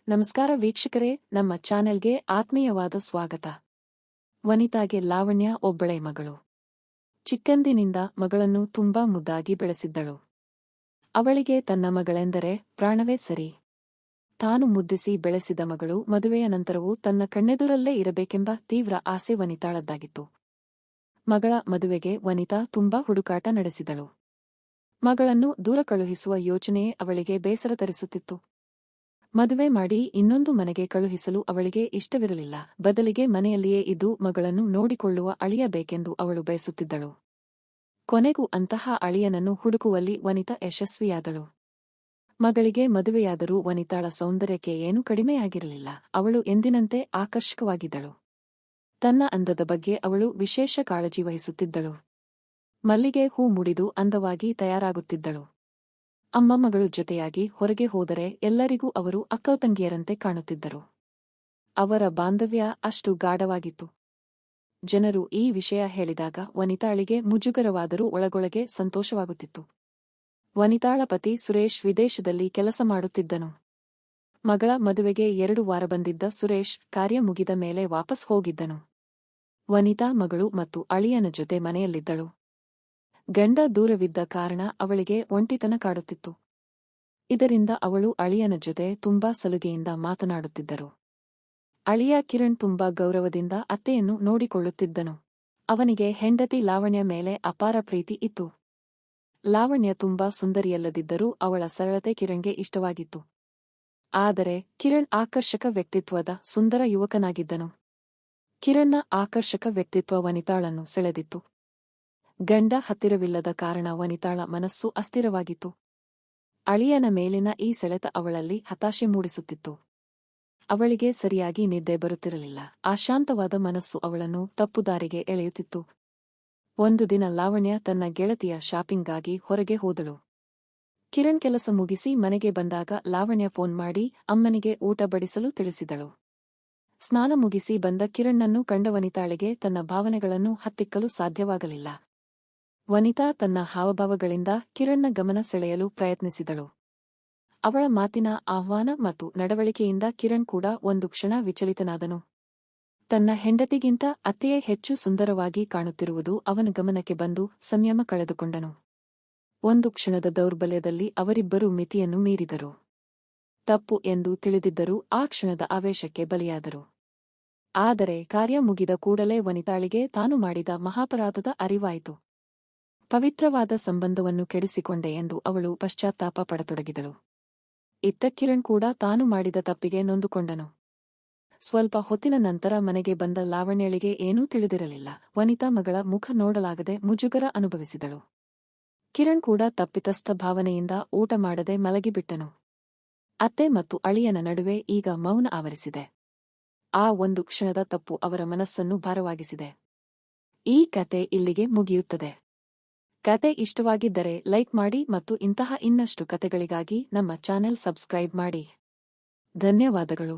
ನಮಸ್ಕಾರ ವೀಕ್ಷಕರೇ, ನಮ್ಮ ಚಾನೆಲ್ಗೆ ಆತ್ಮೀಯವಾದ ಸ್ವಾಗತ. ವನಿತಾಗೆ ಲಾವಣ್ಯ ಒಬ್ಬಳೇ ಮಗಳು. ಚಿಕ್ಕಂದಿನಿಂದ ಮಗಳನ್ನು ತುಂಬಾ ಮುದ್ದಾಗಿ ಬೆಳೆಸಿದ್ದಳು. ಅವಳಿಗೆ ತನ್ನ ಮಗಳೆಂದರೆ ಪ್ರಾಣವೇ ಸರಿ. ತಾನು ಮುದ್ದಿಸಿ ಬೆಳೆಸಿದ ಮಗಳು ಮದುವೆಯ ನಂತರವೂ ತನ್ನ ಕಣ್ಣೆದುರಲ್ಲೇ ಇರಬೇಕೆಂಬ ತೀವ್ರ ಆಸೆ ವನಿತಾಳದ್ದಾಗಿತ್ತು. ಮಗಳ ಮದುವೆಗೆ ವನಿತಾ ತುಂಬಾ ಹುಡುಕಾಟ ನಡೆಸಿದಳು. ಮಗಳನ್ನು ದೂರ ಕಳುಹಿಸುವ ಯೋಚನೆಯೇ ಅವಳಿಗೆ ಬೇಸರ ತರಿಸುತ್ತಿತ್ತು. ಮದುವೆ ಮಾಡಿ ಇನ್ನೊಂದು ಮನೆಗೆ ಕಳುಹಿಸಲು ಅವಳಿಗೆ ಇಷ್ಟವಿರಲಿಲ್ಲ. ಬದಲಿಗೆ ಮನೆಯಲ್ಲಿಯೇ ಇದ್ದು ಮಗಳನ್ನು ನೋಡಿಕೊಳ್ಳುವ ಅಳಿಯ ಬೇಕೆಂದು ಅವಳು ಬಯಸುತ್ತಿದ್ದಳು. ಕೊನೆಗೂ ಅಂತಹ ಅಳಿಯನನ್ನು ಹುಡುಕುವಲ್ಲಿ ವನಿತಾ ಯಶಸ್ವಿಯಾದಳು. ಮಗಳಿಗೆ ಮದುವೆಯಾದರೂ ವನಿತಾಳ ಸೌಂದರ್ಯಕ್ಕೆ ಏನೂ ಕಡಿಮೆಯಾಗಿರಲಿಲ್ಲ. ಅವಳು ಎಂದಿನಂತೆ ಆಕರ್ಷಕವಾಗಿದ್ದಳು. ತನ್ನ ಅಂದದ ಬಗ್ಗೆ ಅವಳು ವಿಶೇಷ ಕಾಳಜಿ ವಹಿಸುತ್ತಿದ್ದಳು. ಮಲ್ಲಿಗೆ ಹೂ ಮುಡಿದು ಅಂದವಾಗಿ ತಯಾರಾಗುತ್ತಿದ್ದಳು. ಅಮ್ಮಮ್ಮಗಳು ಜೊತೆಯಾಗಿ ಹೊರಗೆ ಹೋದರೆ ಎಲ್ಲರಿಗೂ ಅವರು ಅಕ್ಕತಂಗಿಯರಂತೆ ಕಾಣುತ್ತಿದ್ದರು. ಅವರ ಬಾಂಧವ್ಯ ಅಷ್ಟು ಗಾಢವಾಗಿತ್ತು. ಜನರು ಈ ವಿಷಯ ಹೇಳಿದಾಗ ವನಿತಾಳಿಗೆ ಮುಜುಗರವಾದರೂ ಒಳಗೊಳಗೆ ಸಂತೋಷವಾಗುತ್ತಿತ್ತು. ವನಿತಾಳ ಪತಿ ಸುರೇಶ್ ವಿದೇಶದಲ್ಲಿ ಕೆಲಸ ಮಾಡುತ್ತಿದ್ದನು. ಮಗಳ ಮದುವೆಗೆ 2 ವಾರ ಬಂದಿದ್ದ ಸುರೇಶ್ ಕಾರ್ಯ ಮುಗಿದ ಮೇಲೆ ವಾಪಸ್ ಹೋಗಿದ್ದನು. ವನಿತಾ ಮಗಳು ಮತ್ತು ಅಳಿಯನ ಜೊತೆ ಮನೆಯಲ್ಲಿದ್ದಳು. ಗಂಡ ದೂರವಿದ್ದ ಕಾರಣ ಅವಳಿಗೆ ಒಂಟಿತನ ಕಾಡುತ್ತಿತ್ತು. ಇದರಿಂದ ಅವಳು ಅಳಿಯನ ಜೊತೆ ತುಂಬಾ ಸಲುಗೆಯಿಂದ ಮಾತನಾಡುತ್ತಿದ್ದರು. ಅಳಿಯ ಕಿರಣ್ ತುಂಬಾ ಗೌರವದಿಂದ ಅತ್ತೆಯನ್ನು ನೋಡಿಕೊಳ್ಳುತ್ತಿದ್ದನು. ಅವನಿಗೆ ಹೆಂಡತಿ ಲಾವಣ್ಯ ಮೇಲೆ ಅಪಾರ ಪ್ರೀತಿ ಇತ್ತು. ಲಾವಣ್ಯ ತುಂಬಾ ಸುಂದರಿಯಲ್ಲದಿದ್ದರೂ ಅವಳ ಸರಳತೆ ಕಿರಣ್ಗೆ ಇಷ್ಟವಾಗಿತ್ತು. ಆದರೆ ಕಿರಣ್ ಆಕರ್ಷಕ ವ್ಯಕ್ತಿತ್ವದ ಸುಂದರ ಯುವಕನಾಗಿದ್ದನು. ಕಿರಣ್ನ ಆಕರ್ಷಕ ವ್ಯಕ್ತಿತ್ವ ವನಿತಾಳನ್ನು ಸೆಳೆದಿತ್ತು. ಗಂಡ ಹತ್ತಿರವಿಲ್ಲದ ಕಾರಣ ವನಿತಾಳ ಮನಸ್ಸು ಅಸ್ಥಿರವಾಗಿತ್ತು. ಅಳಿಯನ ಮೇಲಿನ ಈ ಸೆಳೆತ ಅವಳಲ್ಲಿ ಹತಾಶೆ ಮೂಡಿಸುತ್ತಿತ್ತು. ಅವಳಿಗೆ ಸರಿಯಾಗಿ ನಿದ್ದೆ ಬರುತ್ತಿರಲಿಲ್ಲ. ಅಶಾಂತವಾದ ಮನಸ್ಸು ಅವಳನ್ನು ತಪ್ಪುದಾರಿಗೆ ಎಳೆಯುತ್ತಿತ್ತು. ಒಂದು ದಿನ ಲಾವಣ್ಯ ತನ್ನ ಗೆಳತಿಯ ಶಾಪಿಂಗ್ಗಾಗಿ ಹೊರಗೆ ಹೋದಳು. ಕಿರಣ್ ಕೆಲಸ ಮುಗಿಸಿ ಮನೆಗೆ ಬಂದಾಗ ಲಾವಣ್ಯ ಫೋನ್ ಮಾಡಿ ಅಮ್ಮನಿಗೆ ಊಟ ಬಡಿಸಲು ತಿಳಿಸಿದಳು. ಸ್ನಾನ ಮುಗಿಸಿ ಬಂದ ಕಿರಣ್ಣನ್ನು ಕಂಡ ವನಿತಾಳಿಗೆ ತನ್ನ ಭಾವನೆಗಳನ್ನು ಹತ್ತಿಕ್ಕಲು ಸಾಧ್ಯವಾಗಲಿಲ್ಲ. ವನಿತಾ ತನ್ನ ಹಾವಭಾವಗಳಿಂದ ಕಿರಣ್ನ ಗಮನ ಸೆಳೆಯಲು ಪ್ರಯತ್ನಿಸಿದಳು. ಅವಳ ಮಾತಿನ ಆಹ್ವಾನ ಮತ್ತು ನಡವಳಿಕೆಯಿಂದ ಕಿರಣ್ ಕೂಡ ಒಂದು ಕ್ಷಣ ವಿಚಲಿತನಾದನು. ತನ್ನ ಹೆಂಡತಿಗಿಂತ ಅತ್ತೆಯೇ ಹೆಚ್ಚು ಸುಂದರವಾಗಿ ಕಾಣುತ್ತಿರುವುದು ಅವನ ಗಮನಕ್ಕೆ ಬಂದು ಸಂಯಮ ಕಳೆದುಕೊಂಡನು. ಒಂದು ಕ್ಷಣದ ದೌರ್ಬಲ್ಯದಲ್ಲಿ ಅವರಿಬ್ಬರೂ ಮಿತಿಯನ್ನು ಮೀರಿದರು. ತಪ್ಪು ಎಂದು ತಿಳಿದಿದ್ದರೂ ಆ ಕ್ಷಣದ ಆವೇಶಕ್ಕೆ ಬಲಿಯಾದರು. ಆದರೆ ಕಾರ್ಯ ಮುಗಿದ ಕೂಡಲೇ ವನಿತಾಳಿಗೆ ತಾನು ಮಾಡಿದ ಮಹಾಪರಾಧದ ಅರಿವಾಯಿತು. ಪವಿತ್ರವಾದ ಸಂಬಂಧವನ್ನು ಕೆಡಿಸಿಕೊಂಡೆ ಎಂದು ಅವಳು ಪಶ್ಚಾತ್ತಾಪ ಪಡತೊಡಗಿದಳು. ಇತ್ತ ಕಿರಣ್ ಕೂಡ ತಾನು ಮಾಡಿದ ತಪ್ಪಿಗೆ ನೊಂದುಕೊಂಡನು. ಸ್ವಲ್ಪ ಹೊತ್ತಿನ ನಂತರ ಮನೆಗೆ ಬಂದ ಲಾವಣ್ಯಳಿಗೆ ಏನೂ ತಿಳಿದಿರಲಿಲ್ಲ. ವನಿತಾ ಮಗಳ ಮುಖ ನೋಡಲಾಗದೆ ಮುಜುಗರ ಅನುಭವಿಸಿದಳು. ಕಿರಣ್ ಕೂಡ ತಪ್ಪಿತಸ್ಥ ಭಾವನೆಯಿಂದ ಊಟ ಮಾಡದೆ ಮಲಗಿಬಿಟ್ಟನು. ಅತ್ತೆ ಮತ್ತು ಅಳಿಯನ ನಡುವೆ ಈಗ ಮೌನ ಆವರಿಸಿದೆ. ಆ ಒಂದು ಕ್ಷಣದ ತಪ್ಪು ಅವರ ಮನಸ್ಸನ್ನು ಭಾರವಾಗಿಸಿದೆ. ಈ ಕತೆ ಇಲ್ಲಿಗೆ ಮುಗಿಯುತ್ತದೆ. ಕತೆ ಇಷ್ಟವಾಗಿದ್ದರೆ ಲೈಕ್ ಮಾಡಿ ಮತ್ತು ಇಂತಹ ಇನ್ನಷ್ಟು ಕತೆಗಳಿಗಾಗಿ ನಮ್ಮ ಚಾನೆಲ್ ಸಬ್ಸ್ಕ್ರೈಬ್ ಮಾಡಿ. ಧನ್ಯವಾದಗಳು.